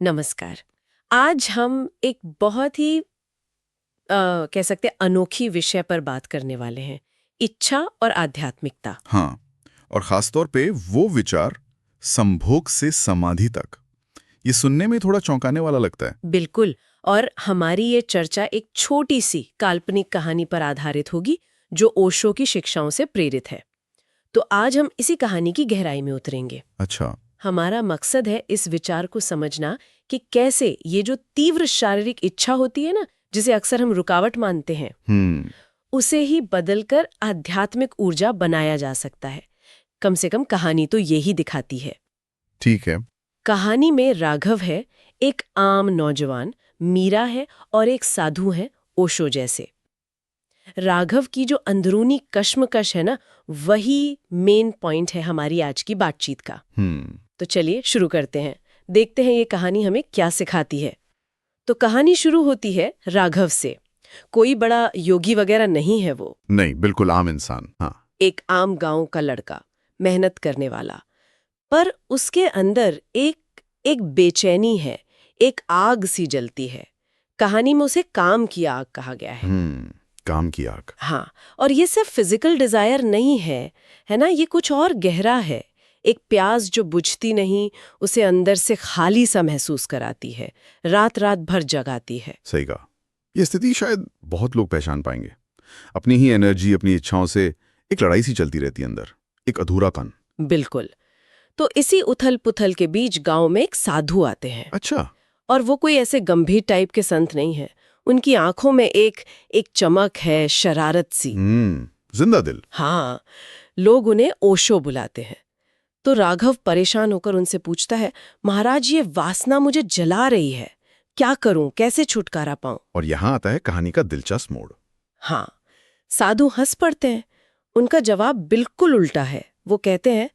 नमस्कार। आज हम एक बहुत ही कह सकते हैं अनोखी विषय पर बात करने वाले हैं, इच्छा और आध्यात्मिकता। हाँ, और खासतौर पे वो विचार संभोग से समाधि तक। ये सुनने में थोड़ा चौंकाने वाला लगता है। बिल्कुल। और हमारी ये चर्चा एक छोटी सी काल्पनिक कहानी पर आधारित होगी जो ओशो की शिक्षाओं से प्रेरित है। तो आज हम इसी कहानी की गहराई में उतरेंगे। अच्छा। हमारा मकसद है इस विचार को समझना कि कैसे ये जो तीव्र शारीरिक इच्छा होती है ना, जिसे अक्सर हम रुकावट मानते हैं, उसे ही बदलकर आध्यात्मिक ऊर्जा बनाया जा सकता है। कम से कम कहानी तो यही दिखाती है। ठीक है। कहानी में राघव है, एक आम नौजवान, मीरा है और एक साधु है ओशो जैसे। राघव की जो अंदरूनी कश्मकश है ना, वही मेन पॉइंट है हमारी आज की बातचीत का। तो चलिए शुरू करते हैं, देखते हैं ये कहानी हमें क्या सिखाती है। तो कहानी शुरू होती है राघव से। कोई बड़ा योगी वगैरह नहीं है वो, नहीं, बिल्कुल आम इंसान। हाँ। एक आम गांव का लड़का, मेहनत करने वाला। पर उसके अंदर एक बेचैनी है, एक आग सी जलती है। कहानी में उसे काम की आग कहा गया है। काम की आग। हाँ, और ये सिर्फ फिजिकल डिजायर नहीं है ना, ये कुछ और गहरा है। एक प्यास जो बुझती नहीं, उसे अंदर से खाली सा महसूस कराती है, रात रात भर जगाती है। सही कहा। ये स्थिति शायद बहुत लोग पहचान पाएंगे। अपनी ही एनर्जी, अपनी इच्छाओं से एक लड़ाई सी चलती रहती है अंदर, एक अधूरापन। बिल्कुल। तो इसी उथल पुथल के बीच गांव में एक साधु आते हैं। अच्छा। और वो कोई ऐसे गंभीर टाइप के संत नहीं है। उनकी आंखों में एक चमक है, शरारत सी। जिंदा दिल। हाँ, लोग उन्हें ओशो बुलाते हैं। तो राघव परेशान होकर उनसे पूछता है, महाराज ये वासना मुझे जला रही है, क्या करूं, कैसे छुटकारा पाऊं? और यहाँ आता है कहानी का दिलचस्प मोड़। हाँ, साधु हंस पड़ते हैं। उनका जवाब बिल्कुल उल्टा है। वो कहते हैं,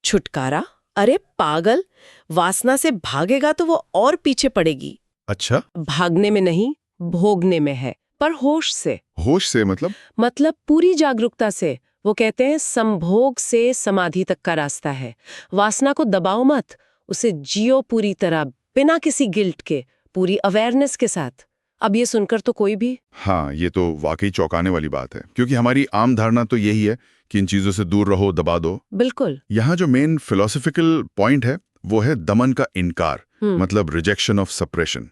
छुटकारा? अरे पागल, वासना से भागेगा तो वो और पीछे पड़ेगी। अच्छा। भागने में नहीं, भोगने में है, पर होश से। होश से मतलब पूरी जागरूकता से। वो कहते हैं संभोग से समाधि तक का रास्ता है। वासना को दबाओ मत, उसे जियो पूरी तरह, बिना किसी गिल्ट के, पूरी अवेयरनेस के साथ। अब ये सुनकर तो कोई भी हाँ, ये तो वाकई चौंकाने वाली बात है, क्योंकि हमारी आम धारणा तो यही है कि इन चीजों से दूर रहो, दबा दो। बिल्कुल। यहाँ जो मेन फिलोसॉफिकल पॉइंट है वो है दमन का इनकार, मतलब रिजेक्शन ऑफ सप्रेशन।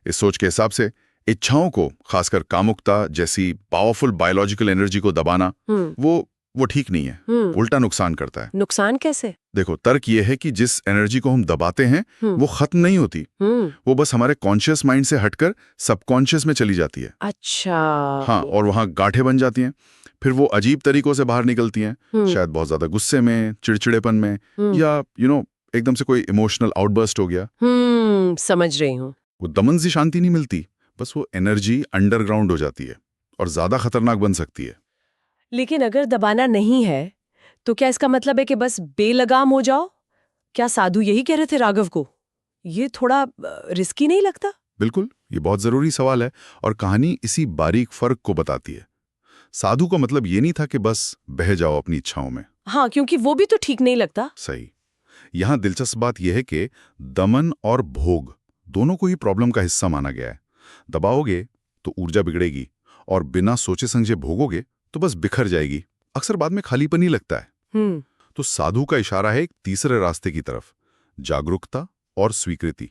इस सोच के हिसाब से इच्छाओं को, खासकर कामुकता जैसी पावरफुल बायोलॉजिकल एनर्जी को दबाना वो ठीक नहीं है, उल्टा नुकसान करता है। नुकसान कैसे? देखो, तर्क ये है कि जिस एनर्जी को हम दबाते हैं वो खत्म नहीं होती, वो बस हमारे कॉन्शियस माइंड से हटकर सबकॉन्शियस में चली जाती है। अच्छा। हाँ, और वहाँ गांठें बन जाती हैं। फिर वो अजीब तरीकों से बाहर निकलती हैं, शायद बहुत ज्यादा गुस्से में, चिड़चिड़ेपन में, या एकदम से कोई इमोशनल आउटबर्स्ट हो गया। समझ रही हूँ। वो दमन से शांति नहीं मिलती, बस वो एनर्जी अंडरग्राउंड हो जाती है और ज्यादा खतरनाक बन सकती है। लेकिन अगर दबाना नहीं है तो क्या इसका मतलब है कि बस बेलगाम हो जाओ? क्या साधु यही कह रहे थे राघव को? ये थोड़ा रिस्की नहीं लगता? बिल्कुल, ये बहुत जरूरी सवाल है और कहानी इसी बारीक फर्क को बताती है। साधु का मतलब ये नहीं था कि बस बह जाओ अपनी इच्छाओं में। हाँ, क्योंकि वो भी तो ठीक नहीं लगता। सही। यहाँ दिलचस्प बात यह है कि दमन और भोग दोनों को ही प्रॉब्लम का हिस्सा माना गया है। दबाओगे तो ऊर्जा बिगड़ेगी और बिना सोचे समझे भोगोगे तो बस बिखर जाएगी, अक्सर बाद में खालीपन ही लगता है। तो साधु का इशारा है एक तीसरे रास्ते की तरफ, जागरूकता और स्वीकृति,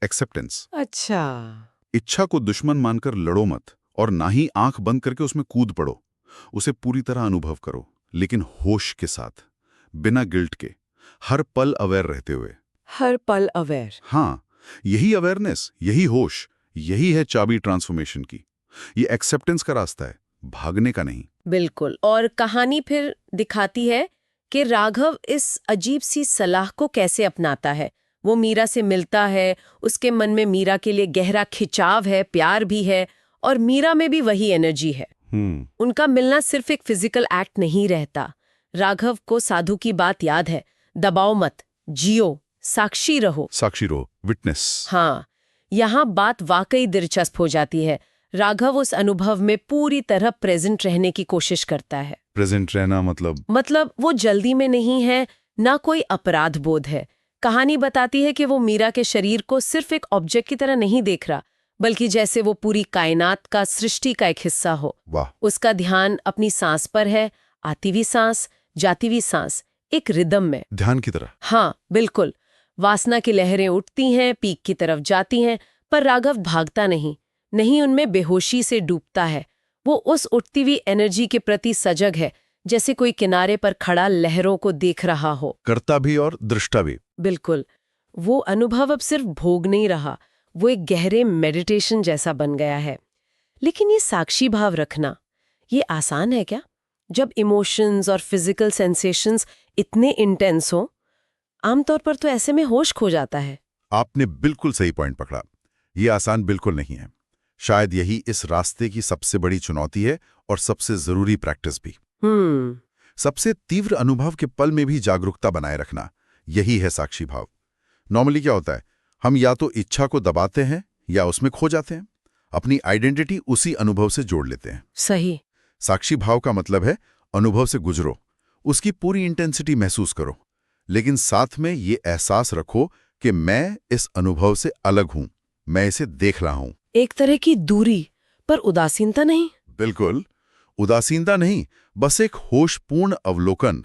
एक्सेप्टेंस। अच्छा। इच्छा को दुश्मन मानकर लड़ो मत और ना ही आंख बंद करके उसमें कूद पड़ो। उसे पूरी तरह अनुभव करो, लेकिन होश के साथ, बिना गिल्ट के, हर पल अवेयर रहते हुए। हर पल अवेयर। हाँ, यही अवेयरनेस, यही होश, यही है चाबी ट्रांसफॉर्मेशन की। ये एक्सेप्टेंस का रास्ता है, भागने का नहीं। बिल्कुल। और कहानी फिर दिखाती है कि राघव इस अजीब सी सलाह को कैसे अपनाता है। वो मीरा से मिलता है, उसके मन में मीरा के लिए गहरा खिंचाव है, प्यार भी है, और मीरा में भी वही एनर्जी है। उनका मिलना सिर्फ एक फिजिकल एक्ट नहीं रहता। राघव को साधु की बात याद है, दबाओ मत, जियो, साक्षी रहो। साक्षी रहो, विटनेस। हाँ, यहाँ बात वाकई दिलचस्प हो जाती है। राघव उस अनुभव में पूरी तरह प्रेजेंट रहने की कोशिश करता है। प्रेजेंट रहना मतलब वो जल्दी में नहीं है, ना कोई अपराध बोध है, कहानी बताती है कि वो मीरा के शरीर को सिर्फ एक ऑब्जेक्ट की तरह नहीं देख रहा, बल्कि जैसे वो पूरी कायनात का, सृष्टि का एक हिस्सा हो। वाह। उसका ध्यान अपनी सांस पर है, आती हुई सांस, जाती हुई सांस, एक रिदम में। ध्यान की तरह। हाँ, बिल्कुल। वासना की लहरें उठती हैं, पीक की तरफ जाती हैं, पर राघव भागता नहीं उनमें बेहोशी से डूबता है। वो उस उठती हुई एनर्जी के प्रति सजग है, जैसे कोई किनारे पर खड़ा लहरों को देख रहा हो। करता भी और दृष्टा भी। बिल्कुल। वो अनुभव अब सिर्फ भोग नहीं रहा, वो एक गहरे मेडिटेशन जैसा बन गया है। लेकिन ये साक्षी भाव रखना, ये आसान है क्या? जब इमोशंस और फिजिकल सेंसेशंस इतने इंटेंस हो, आमतौर पर तो ऐसे में होश खो जाता है। आपने बिल्कुल सही पॉइंट पकड़ा। ये आसान बिल्कुल नहीं है। शायद यही इस रास्ते की सबसे बड़ी चुनौती है और सबसे जरूरी प्रैक्टिस भी। सबसे तीव्र अनुभव के पल में भी जागरूकता बनाए रखना, यही है साक्षी भाव। नॉर्मली क्या होता है, हम या तो इच्छा को दबाते हैं या उसमें खो जाते हैं, अपनी आइडेंटिटी उसी अनुभव से जोड़ लेते हैं। सही। साक्षी भाव का मतलब है अनुभव से गुजरो, उसकी पूरी इंटेंसिटी महसूस करो, लेकिन साथ में ये एहसास रखो कि मैं इस अनुभव से अलग हूं, मैं इसे देख रहा हूं। एक तरह की दूरी, पर उदासीनता नहीं। बिल्कुल, उदासीनता नहीं, बस एक होशपूर्ण अवलोकन।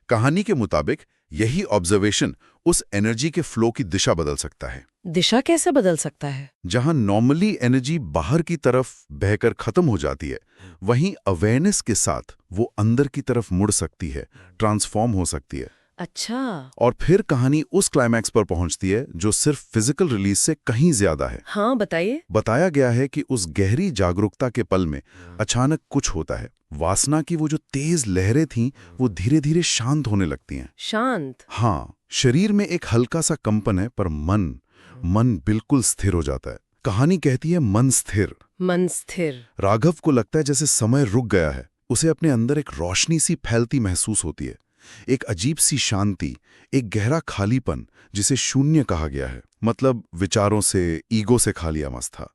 कहानी के मुताबिक यही ऑब्जर्वेशन उस एनर्जी के फ्लो की दिशा बदल सकता है। दिशा कैसे बदल सकता है? जहां नॉर्मली एनर्जी बाहर की तरफ बहकर खत्म हो जाती है, वहीं अवेयरनेस के साथ वो अंदर की तरफ मुड़ सकती है, ट्रांसफॉर्म हो सकती है। अच्छा। और फिर कहानी उस क्लाइमैक्स पर पहुंचती है जो सिर्फ फिजिकल रिलीज से कहीं ज्यादा है। हाँ, बताइए। बताया गया है कि उस गहरी जागरूकता के पल में अचानक कुछ होता है। वासना की वो जो तेज लहरें थीं, वो धीरे धीरे शांत होने लगती हैं। शांत? हाँ, शरीर में एक हल्का सा कंपन है, पर मन बिल्कुल स्थिर हो जाता है। कहानी कहती है मन स्थिर। मन स्थिर। राघव को लगता है जैसे समय रुक गया है। उसे अपने अंदर एक रोशनी सी फैलती महसूस होती है, एक अजीब सी शांति, एक गहरा खालीपन जिसे शून्य कहा गया है। मतलब विचारों से, ईगो से खाली अवस्था,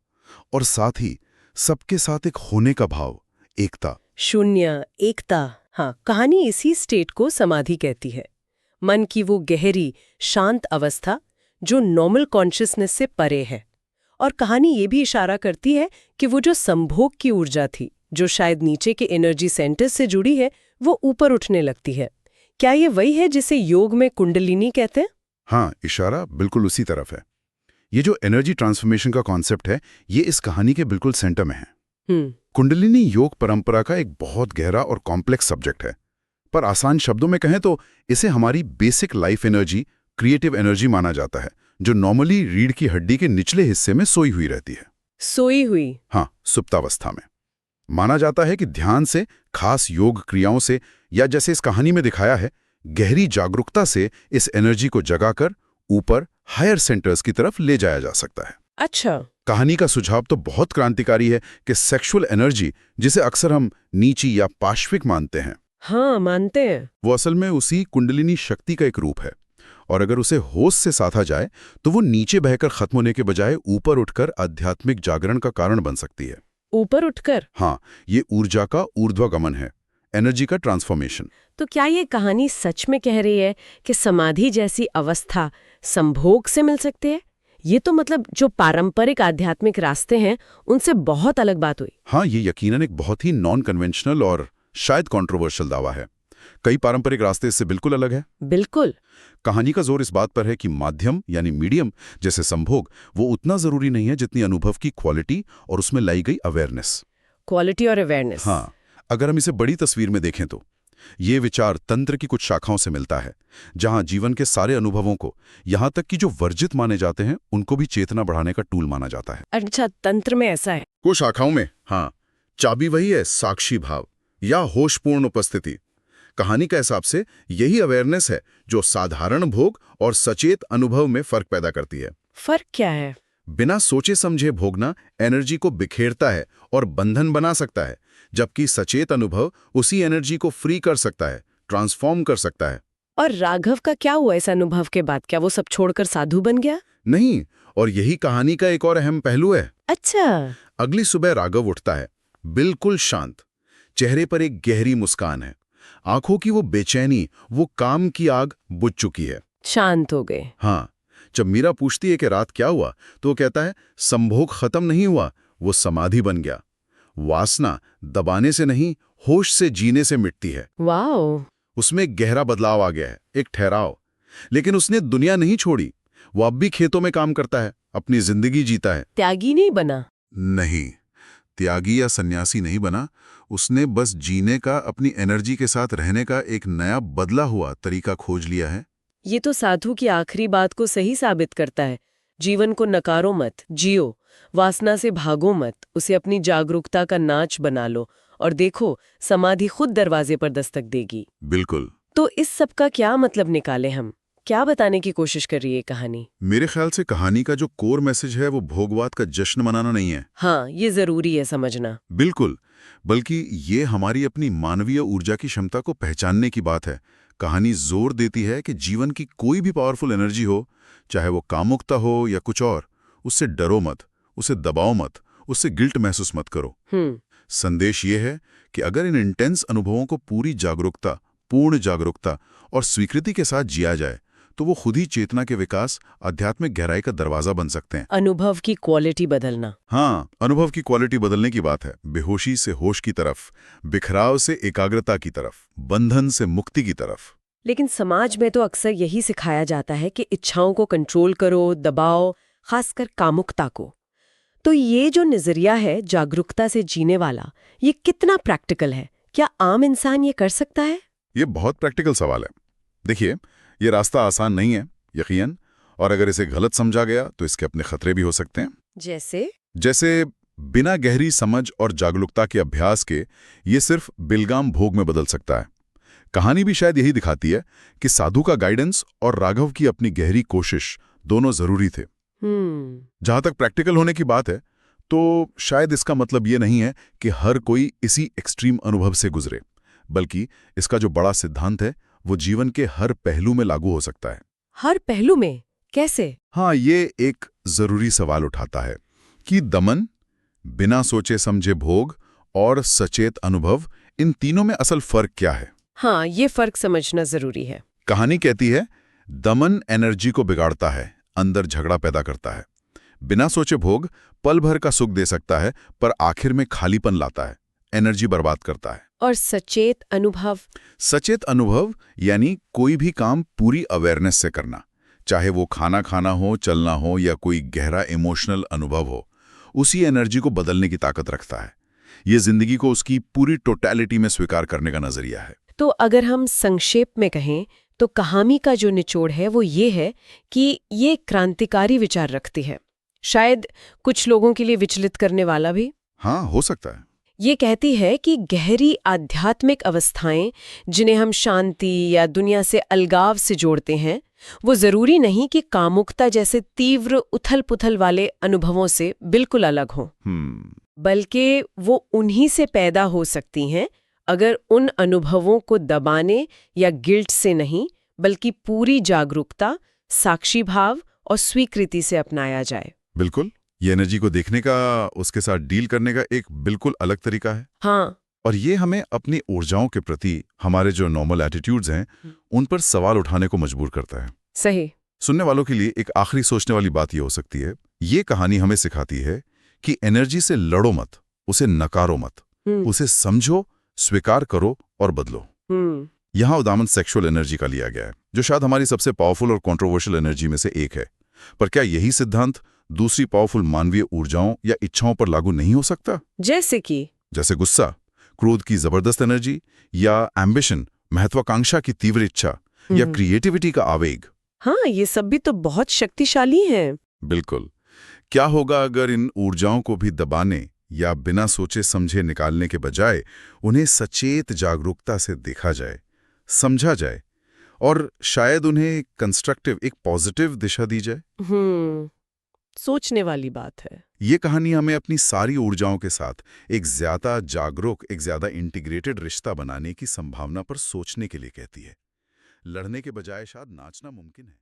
और साथ ही सबके साथ एक होने का भाव, एकता। शून्य, एकता। हाँ, कहानी इसी स्टेट को समाधि कहती है। मन की वो गहरी, शांत अवस्था जो नॉर्मल कॉन्शियसनेस से परे है। और कहानी ये भी इशारा करती है कि वो जो संभोग की ऊर्जा थी, जो शायद नीचे के एनर्जी सेंटर्स से जुड़ी है, वो ऊपर उठने लगती है। क्या ये वही है जिसे योग में कुंडलिनी कहते हैं? हाँ, इशारा बिल्कुल उसी तरफ है। ये जो एनर्जी ट्रांसफॉर्मेशन का कॉन्सेप्ट है, ये इस कहानी के बिल्कुल सेंटर में है। कुंडलिनी योग परंपरा का एक बहुत गहरा और कॉम्प्लेक्स सब्जेक्ट है, पर आसान शब्दों में कहें तो इसे हमारी basic life energy, creative energy माना जाता है, जो नॉर्मली रीढ़ की हड्डी के निचले हिस्से में सोई हुई रहती है। सोई हुई? हाँ, सुप्तावस्था में। माना जाता है कि ध्यान से, खास योग क्रियाओं से, या जैसे इस कहानी में दिखाया है, गहरी जागरूकता से इस एनर्जी को जगाकर ऊपर हायर सेंटर्स की तरफ ले जाया जा सकता है। अच्छा। कहानी का सुझाव तो बहुत क्रांतिकारी है कि सेक्सुअल एनर्जी, जिसे अक्सर हम नीची या पाश्विक मानते हैं, हाँ, मानते हैं, वो असल में उसी कुंडलिनी शक्ति का एक रूप है। और अगर उसे होश से साधा जाए तो वो नीचे बहकर खत्म होने के बजाय ऊपर उठकर आध्यात्मिक जागरण का कारण बन सकती है। ऊपर उठकर? हाँ, ये ऊर्जा का ऊर्ध्वगमन है, एनर्जी का ट्रांसफॉर्मेशन। तो क्या ये कहानी सच में कह रही है कि समाधि जैसी अवस्था संभोग से मिल सकती है? ये तो मतलब जो पारंपरिक आध्यात्मिक रास्ते हैं उनसे बहुत अलग बात हुई। हाँ, ये यकीनन एक बहुत ही नॉन कन्वेंशनल और शायद कंट्रोवर्शियल दावा है। कई पारंपरिक रास्ते इससे बिल्कुल अलग है। बिल्कुल। कहानी का जोर इस बात पर है कि माध्यम यानी मीडियम जैसे संभोग, वो उतना जरूरी नहीं है जितनी अनुभव की क्वालिटी और उसमें लाई गई अवेयरनेस। क्वालिटी और अवेयरनेस। हाँ, अगर हम इसे बड़ी तस्वीर में देखें तो ये विचार तंत्र की कुछ शाखाओं से मिलता है, जहां जीवन के सारे अनुभवों को, यहां तक कि जो वर्जित माने जाते हैं, उनको भी चेतना बढ़ाने का टूल माना जाता है। अच्छा, तंत्र में ऐसा है? कुछ शाखाओं में हाँ, चाबी वही है, साक्षी भाव या होशपूर्ण उपस्थिति। कहानी के हिसाब से यही अवेयरनेस है जो साधारण भोग और सचेत अनुभव में फर्क पैदा करती है। फर्क क्या है? बिना सोचे समझे भोगना एनर्जी को बिखेरता है और बंधन बना सकता है, जबकि सचेत अनुभव उसी एनर्जी को फ्री कर सकता है, ट्रांसफॉर्म कर सकता है। और राघव का क्या हुआ इस अनुभव के बाद? क्या वो सब छोड़कर साधु बन गया? नहीं, और यही कहानी का एक और अहम पहलू है। अच्छा। अगली सुबह राघव उठता है, बिल्कुल शांत, चेहरे पर एक गहरी मुस्कान है, आंखों की वो बेचैनी, वो काम की आग बुझ चुकी है। शांत हो गए। हाँ, जब मीरा पूछती है कि रात क्या हुआ, तो वो कहता है संभोग खत्म नहीं हुआ, वो समाधि बन गया। वासना दबाने से नहीं, होश से जीने से मिटती है। वाओ। उसमें एक गहरा बदलाव आ गया है, एक ठहराव। लेकिन उसने दुनिया नहीं छोड़ी। वो अब भी खेतों में काम करता है, अपनी जिंदगी जीता है। त्यागी नहीं बना। नहीं, त्यागी या सन्यासी नहीं बना। उसने बस जीने का, अपनी एनर्जी के साथ रहने का एक नया बदला हुआ तरीका खोज लिया है। ये तो साधु की आखिरी बात को सही साबित करता है। जीवन को नकारो मत, जियो। वासना से भागो मत, उसे अपनी जागरूकता का नाच बना लो और देखो समाधि खुद दरवाजे पर दस्तक देगी। बिल्कुल। तो इस सब का क्या मतलब निकाले हम? क्या बताने की कोशिश कर रही है कहानी? मेरे ख्याल से कहानी का जो कोर मैसेज है वो भोगवाद का जश्न मनाना नहीं है। हाँ, ये जरूरी है समझना। बिल्कुल, बल्कि ये हमारी अपनी मानवीय ऊर्जा की क्षमता को पहचानने की बात है। कहानी जोर देती है कि जीवन की कोई भी पावरफुल एनर्जी हो, चाहे वो कामुकता हो या कुछ और, उससे डरो मत, उसे दबाओ मत, उससे गिल्ट महसूस मत करो। संदेश ये है कि अगर इन इंटेंस अनुभवों को पूरी जागरूकता, पूर्ण जागरूकता और स्वीकृति के साथ जिया जाए, तो वो खुद ही चेतना के विकास, आध्यात्मिक गहराई का दरवाजा बन सकते हैं। अनुभव की क्वालिटी बदलना। हाँ, अनुभव की क्वालिटी बदलने की बात है। बेहोशी से होश की तरफ, बिखराव से एकाग्रता की तरफ, बंधन से मुक्ति की तरफ। लेकिन समाज में तो अक्सर यही सिखाया जाता है कि इच्छाओं को कंट्रोल करो, दबाओ, खासकर कामुकता को। तो ये जो नजरिया है जागरूकता से जीने वाला, ये कितना प्रैक्टिकल है? क्या आम इंसान ये कर सकता है? ये बहुत प्रैक्टिकल सवाल है। देखिए, ये रास्ता आसान नहीं है, यकीनन, और अगर इसे गलत समझा गया तो इसके अपने खतरे भी हो सकते हैं। जैसे बिना गहरी समझ और जागरूकता के अभ्यास के ये सिर्फ बिलगाम भोग में बदल सकता है। कहानी भी शायद यही दिखाती है कि साधु का गाइडेंस और राघव की अपनी गहरी कोशिश दोनों जरूरी थे। जहां तक प्रैक्टिकल होने की बात है, तो शायद इसका मतलब ये नहीं है कि हर कोई इसी एक्सट्रीम अनुभव से गुजरे, बल्कि इसका जो बड़ा सिद्धांत है वो जीवन के हर पहलू में लागू हो सकता है। हर पहलू में? कैसे? हाँ, ये एक जरूरी सवाल उठाता है कि दमन, बिना सोचे समझे भोग और सचेत अनुभव, इन तीनों में असल फर्क क्या है? हाँ, ये फर्क समझना जरूरी है। कहानी कहती है, दमन एनर्जी को बिगाड़ता है, अंदर झगड़ा पैदा करता है। बिना सोचे भोग पल भर का सुख दे सकता है, पर आखिर में खालीपन लाता है, एनर्जी बर्बाद करता है। और सचेत अनुभव? सचेत अनुभव यानी कोई भी काम पूरी अवेयरनेस से करना, चाहे वो खाना खाना हो, चलना हो या कोई गहरा इमोशनल अनुभव हो, उसी एनर्जी को बदलने की ताकत रखता है। ये जिंदगी को उसकी पूरी टोटलिटी में स्वीकार करने का नजरिया है। तो अगर हम संक्षेप में कहें तो कहानी का जो निचोड़ है वो ये है कि ये क्रांतिकारी विचार रखती है, शायद कुछ लोगों के लिए विचलित करने वाला भी। हाँ, हो सकता है। ये कहती है कि गहरी आध्यात्मिक अवस्थाएं, जिन्हें हम शांति या दुनिया से अलगाव से जोड़ते हैं, वो जरूरी नहीं कि कामुकता जैसे तीव्र उथल-पुथल वाले अनुभवों से बिल्कुल अलग हों, बल्कि वो उन्हीं से पैदा हो सकती हैं अगर उन अनुभवों को दबाने या गिल्ट से नहीं, बल्कि पूरी जागरूकता, साक्षी भाव और स्वीकृति से अपनाया जाए। बिल्कुल, ये एनर्जी को देखने का, उसके साथ डील करने का एक बिल्कुल अलग तरीका है। हाँ। और ये हमें अपनी ऊर्जाओं के प्रति हमारे जो नॉर्मल एटीट्यूड्स हैं, उन पर सवाल उठाने को मजबूर करता है। सही। सुनने वालों के लिए एक आखिरी सोचने वाली बात ये हो सकती है, ये कहानी हमें सिखाती है कि एनर्जी से लड़ो मत, उसे नकारो मत, उसे समझो, स्वीकार करो और बदलो। यहाँ उदाहरण सेक्सुअल एनर्जी का लिया गया है, जो शायद हमारी सबसे पावरफुल और कंट्रोवर्शियल एनर्जी में से एक है। पर क्या यही सिद्धांत दूसरी पावरफुल मानवीय ऊर्जाओं या इच्छाओं पर लागू नहीं हो सकता? जैसे गुस्सा, क्रोध की जबरदस्त एनर्जी, या एम्बिशन, महत्वाकांक्षा की तीव्र इच्छा, या क्रिएटिविटी का आवेग। हाँ, ये सब भी तो बहुत शक्तिशाली हैं। बिल्कुल। क्या होगा अगर इन ऊर्जाओं को भी दबाने या बिना सोचे समझे निकालने के बजाय उन्हें सचेत जागरूकता से देखा जाए, समझा जाए और शायद उन्हें कंस्ट्रक्टिव, एक पॉजिटिव दिशा दी जाए? सोचने वाली बात है। ये कहानी हमें अपनी सारी ऊर्जाओं के साथ एक ज्यादा जागरूक, एक ज्यादा इंटीग्रेटेड रिश्ता बनाने की संभावना पर सोचने के लिए कहती है। लड़ने के बजाय शायद नाचना मुमकिन है।